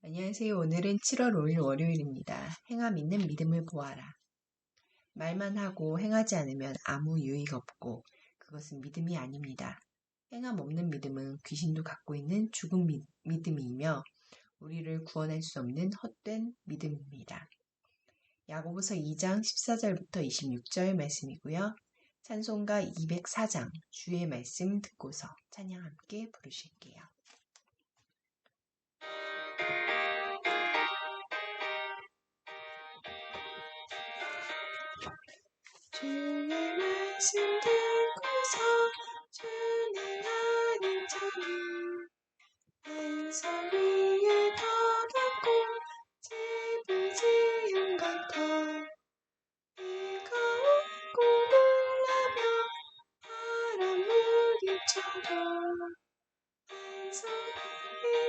안녕하세요. 오늘은 7월 5일 월요일입니다. 행함 있는 믿음을 보아라. 말만 하고 행하지 않으면 아무 유익 없고 그것은 믿음이 아닙니다. 행함 없는 믿음은 귀신도 갖고 있는 죽은 믿음이며 우리를 구원할 수 없는 헛된 믿음입니다. 야고보서 2장 14절부터 26절 말씀이고요. 찬송가 204장 주의 말씀 듣고서 찬양 함께 부르실게요. 주의 말씀 듣고서 준행하는 자는 반석 위에 터졌고 집을 지은 같아 비가 오고 물나며 바람 부딪혀도 반석이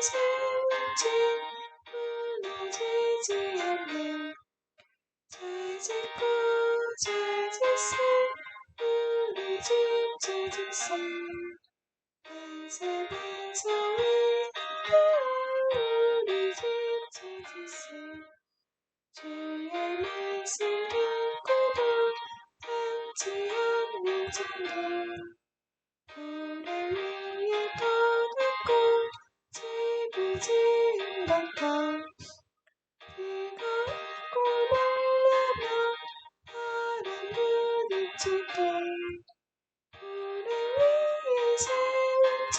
세운 집 무너지지 않네. 잘 짓고 잘 짓세 우리 집 잘 짓세 반세 반석 위에 우리 집 잘 짓세 주의 말씀 듣고도 듣지 않는 자는 모래 위에 떠들고 집을 지은 같아 비가 오고 말라며 바람 부딪히게 모래 위에 세운 집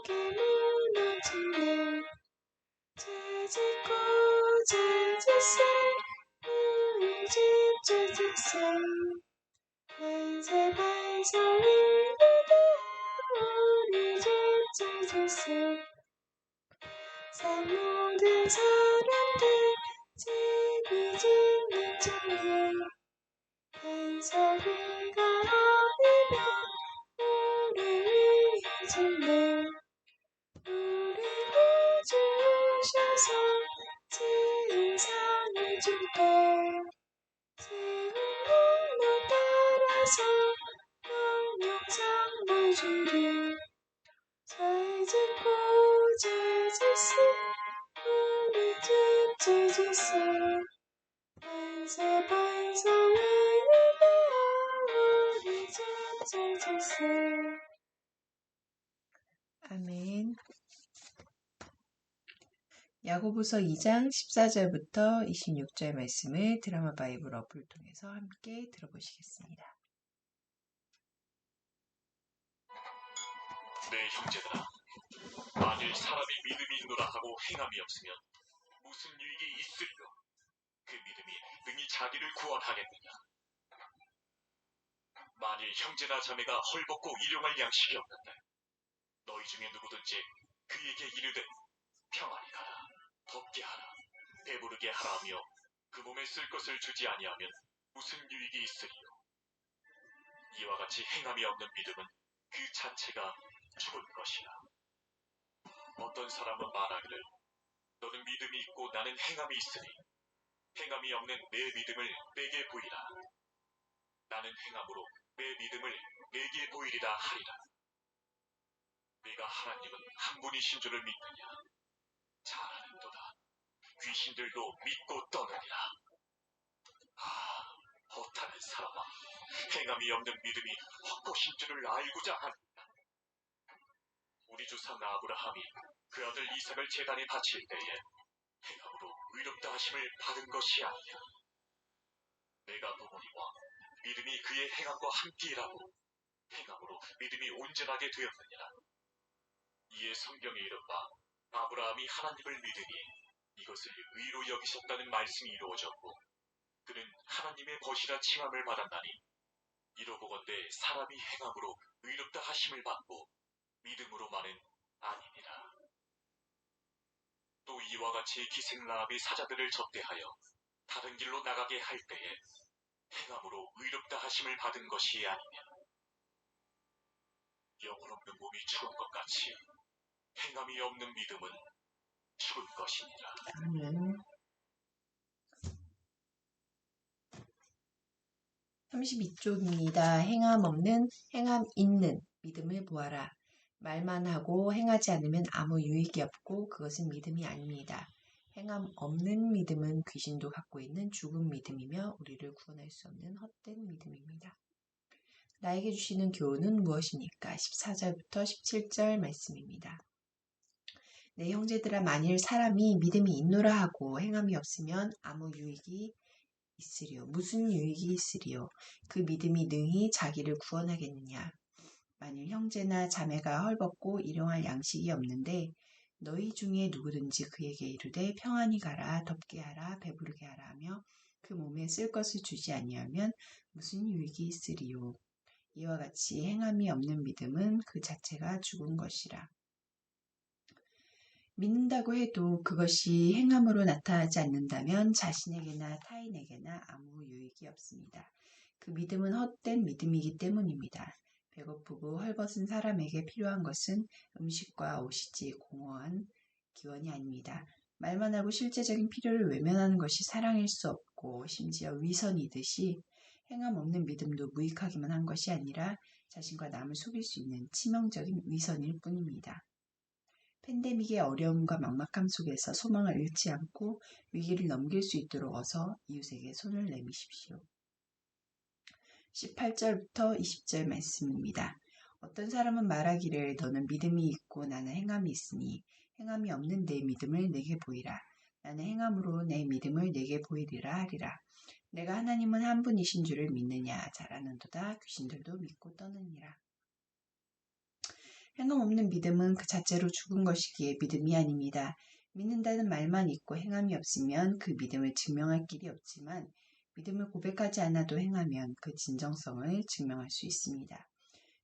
크게 무너지네. 잘 짓고 잘 짓세 우리 집 잘 짓세 반세 반석 위에 우리 집 잘 짓세 산 모든 사람들 집이 짓는 자는 반석 위가 아니면 모래 위에 짓네. 우리 구주 오셔서 지은 상을 줄때 지은 공로 따라서 영영상 보여주리. 잘 짓고 잘 짓세 우리 집 잘 짓세 반세 반석 위에 우리 집 잘 짓세. 아멘. 야고보서 2장 14절부터 26절 말씀을 드라마 바이블 어플을 통해서 함께 들어보시겠습니다. 내 형제들아, 만일 사람이 믿음이 있노라 하고 행함이 없으면 무슨 유익이 있으리요? 그 믿음이 능히 자기를 구원하겠느냐? 만일 형제나 자매가 헐벗고 일용할 양식이 없는데 너희 중에 누구든지 그에게 이르되 평안히 가라, 덥게 하라, 배부르게 하라 하며 그 몸에 쓸 것을 주지 아니하면 무슨 유익이 있으리요? 이와 같이 행함이 없는 믿음은 그 자체가 죽은 것이라. 어떤 사람은 말하기를 너는 믿음이 있고 나는 행함이 있으니 행함이 없는 내 믿음을 내게 보이라. 나는 행함으로 내 믿음을 내게 보이리라 하리라. 내가 하나님은 한 분이신 줄을 믿느냐? 잘 아는도다. 귀신들도 믿고 떠느니라. 허탄한 사람아, 행함이 없는 믿음이 헛것인 줄을 알고자 하느냐? 우리 조상 아브라함이 그 아들 이삭을 제단에 바칠 때에 행함으로 의롭다 하심을 받은 것이 아니냐. 내가 부모니와 믿음이 그의 행함과 함께 일하고 행함으로 믿음이 온전하게 되었느니라. 이에 성경에 이른 바 아브라함이 하나님을 믿으니 이것을 의로 여기셨다는 말씀이 이루어졌고 그는 하나님의 벗이라 칭함을 받았나니 이로보건대 사람이 행함으로 의롭다 하심을 받고 믿음으로만은 아니니라. 또 이와 같이 기생 라합이 사자들을 접대하여 다른 길로 나가게 할 때에 행함으로 의롭다 하심을 받은 것이 아니냐. 영혼 없는 몸이 죽은 것 같이 행함이 없는 믿음은 죽은 것이니라. 아멘. 32쪽입니다. 행함 없는, 행함 있는 믿음을 보아라. 말만 하고 행하지 않으면 아무 유익이 없고 그것은 믿음이 아닙니다. 행함 없는 믿음은 귀신도 갖고 있는 죽은 믿음이며 우리를 구원할 수 없는 헛된 믿음입니다. 나에게 주시는 교훈은 무엇입니까? 14절부터 17절 말씀입니다. 내 형제들아, 만일 사람이 믿음이 있노라 하고 행함이 없으면 아무 유익이 있으리요. 무슨 유익이 있으리요? 그 믿음이 능히 자기를 구원하겠느냐? 만일 형제나 자매가 헐벗고 일용할 양식이 없는데 너희 중에 누구든지 그에게 이르되 평안히 가라, 덥게 하라, 배부르게 하라 하며 그 몸에 쓸 것을 주지 아니하면 무슨 유익이 있으리요? 이와 같이 행함이 없는 믿음은 그 자체가 죽은 것이라. 믿는다고 해도 그것이 행함으로 나타나지 않는다면 자신에게나 타인에게나 아무 유익이 없습니다. 그 믿음은 헛된 믿음이기 때문입니다. 배고프고 헐벗은 사람에게 필요한 것은 음식과 옷이지 공허한 기원이 아닙니다. 말만 하고 실제적인 필요를 외면하는 것이 사랑일 수 없고 심지어 위선이듯이 행함 없는 믿음도 무익하기만 한 것이 아니라 자신과 남을 속일 수 있는 치명적인 위선일 뿐입니다. 팬데믹의 어려움과 막막함 속에서 소망을 잃지 않고 위기를 넘길 수 있도록 어서 이웃에게 손을 내미십시오. 18절부터 20절 말씀입니다. 어떤 사람은 말하기를 너는 믿음이 있고 나는 행함이 있으니 행함이 없는 내 믿음을 내게 보이라. 나는 행함으로 내 믿음을 내게 보이리라 하리라. 내가 하나님은 한 분이신 줄을 믿느냐? 잘하는도다. 귀신들도 믿고 떠느니라. 행함 없는 믿음은 그 자체로 죽은 것이기에 믿음이 아닙니다. 믿는다는 말만 있고 행함이 없으면 그 믿음을 증명할 길이 없지만 믿음을 고백하지 않아도 행하면 그 진정성을 증명할 수 있습니다.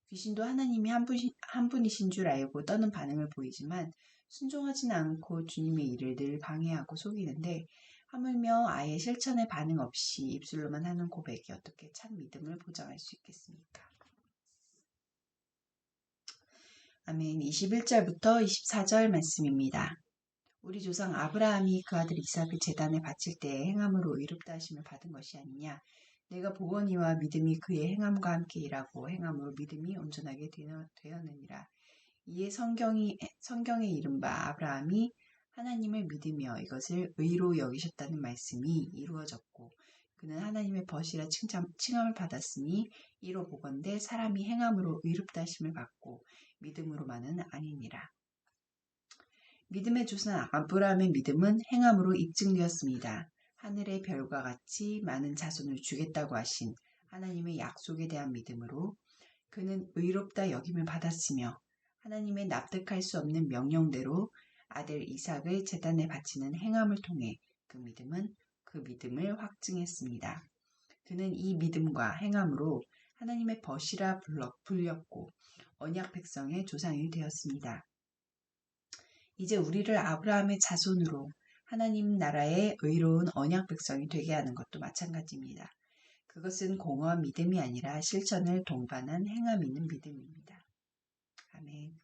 귀신도 하나님이 한 분이신 줄 알고 떠는 반응을 보이지만 순종하지는 않고 주님의 일을 늘 방해하고 속이는데 하물며 아예 실천에 반응 없이 입술로만 하는 고백이 어떻게 참 믿음을 보장할 수 있겠습니까? 아멘. 21절부터 24절 말씀입니다. 우리 조상 아브라함이 그 아들 이삭을 제단에 바칠 때에 행함으로 의롭다 하심을 받은 것이 아니냐. 내가 보거니와 믿음이 그의 행함과 함께 일하고 행함으로 믿음이 온전하게 되었느니라. 이에 성경에 이른바 아브라함이 하나님을 믿으며 이것을 의로 여기셨다는 말씀이 이루어졌고 그는 하나님의 벗이라 칭함을 받았으니 이로 보건대 사람이 행함으로 의롭다 하심을 받고 믿음으로만은 아니니라. 믿음의 조상 아브라함의 믿음은 행함으로 입증되었습니다. 하늘의 별과 같이 많은 자손을 주겠다고 하신 하나님의 약속에 대한 믿음으로 그는 의롭다 여김을 받았으며 하나님의 납득할 수 없는 명령대로 아들 이삭을 제단에 바치는 행함을 통해 그 믿음을 확증했습니다. 그는 이 믿음과 행함으로 하나님의 벗이라 불렸고 언약 백성의 조상이 되었습니다. 이제 우리를 아브라함의 자손으로 하나님 나라의 의로운 언약 백성이 되게 하는 것도 마찬가지입니다. 그것은 공허한 믿음이 아니라 실천을 동반한 행함 있는 믿음입니다. 아멘.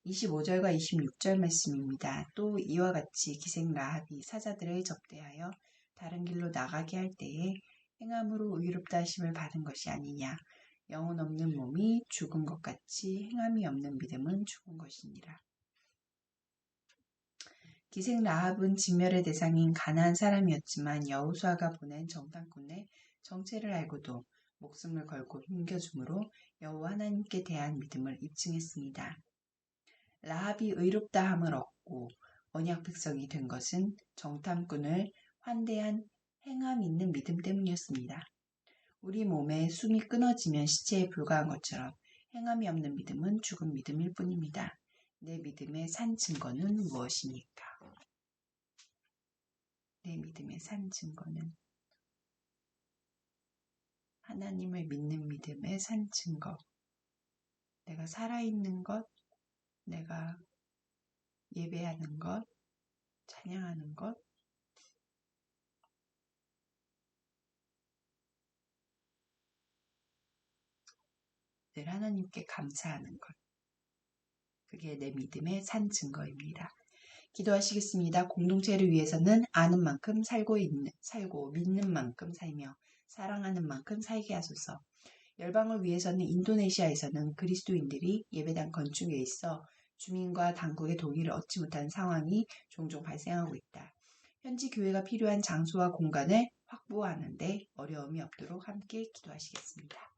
25절과 26절 말씀입니다. 또 이와 같이 기생 라합이 사자들을 접대하여 다른 길로 나가게 할 때에 행함으로 의롭다 하심을 받은 것이 아니냐. 영혼 없는 몸이 죽은 것 같이 행함이 없는 믿음은 죽은 것이니라. 기생 라합은 진멸의 대상인 가나안 사람이었지만 여호수아가 보낸 정탐꾼의 정체를 알고도 목숨을 걸고 힘겨줌으로 여호와 하나님께 대한 믿음을 입증했습니다. 라합이 의롭다함을 얻고 언약 백성이 된 것은 정탐꾼을 환대한 행함 있는 믿음 때문이었습니다. 우리 몸에 숨이 끊어지면 시체에 불과한 것처럼 행함이 없는 믿음은 죽은 믿음일 뿐입니다. 내 믿음의 산 증거는 무엇입니까? 내 믿음의 산 증거는 하나님을 믿는 믿음의 산 증거. 내가 살아있는 것, 내가 예배하는 것, 찬양하는 것, 늘 하나님께 감사하는 것. 그게 내 믿음의 산 증거입니다. 기도하시겠습니다. 공동체를 위해서는 아는 만큼 살고 믿는 만큼 살며 사랑하는 만큼 살게 하소서. 열방을 위해서는 인도네시아에서는 그리스도인들이 예배당 건축에 있어 주민과 당국의 동의를 얻지 못하는 상황이 종종 발생하고 있다. 현지 교회가 필요한 장소와 공간을 확보하는 데 어려움이 없도록 함께 기도하시겠습니다.